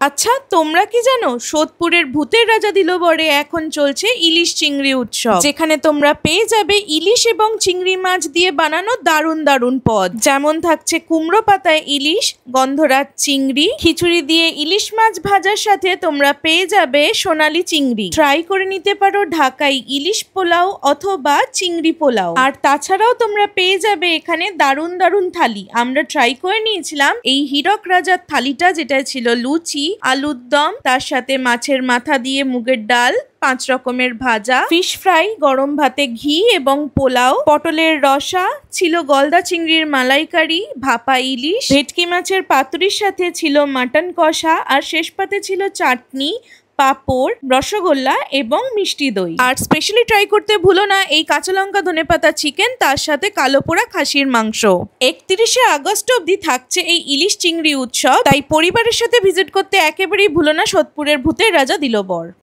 আচ্ছা, তোমরা কি জানো সোদপুরের ভূতের রাজা দিলবরে এখন চলছে ইলিশ চিংড়ি উৎসব, যেখানে তোমরা পেয়ে যাবে ইলিশ এবং চিংড়ি মাছ দিয়ে বানানো দারুণ দারুণ পদ। যেমন থাকছে কুমড়ো পাতায় ইলিশ, গন্ধরাজ চিংড়ি, খিচুড়ি দিয়ে ইলিশ মাছ ভাজার সাথে তোমরা পেয়ে যাবে সোনালী চিংড়ি। ট্রাই করে নিতে পারো ঢাকাই ইলিশ পোলাও অথবা চিংড়ি পোলাও। আর তাছাড়াও তোমরা পেয়ে যাবে এখানে দারুণ দারুণ থালি। আমরা ট্রাই করে নিয়েছিলাম এই হীরক রাজার থালিটা, যেটা ছিল লুচি, আলুর দম, তার সাথে মাছের মাথা দিয়ে মুগের ডাল, 5 রকমের ভাজা, ফিশ ফ্রাই, গরম ভাতে ঘি এবং পোলাও, পটলের রসা ছিল, গলদা চিংড়ির মালাইকারি, ভাপা ইলিশ, ভেটকি মাছের পাতুরির সাথে ছিল মাটন কষা, আর শেষ পাতে ছিল চাটনি, পাঁপড়, রসগোল্লা এবং মিষ্টি দই। আর স্পেশালি ট্রাই করতে ভুলো না এই কাঁচা লঙ্কা ধনেপাতা চিকেন, তার সাথে কালো পোড়া খাসির মাংস। 31শে আগস্ট অবধি থাকছে এই ইলিশ চিংড়ি উৎসব, তাই পরিবারের সাথে ভিজিট করতে একেবারেই ভুলো না সোদপুরের ভূতের রাজা দিলবর।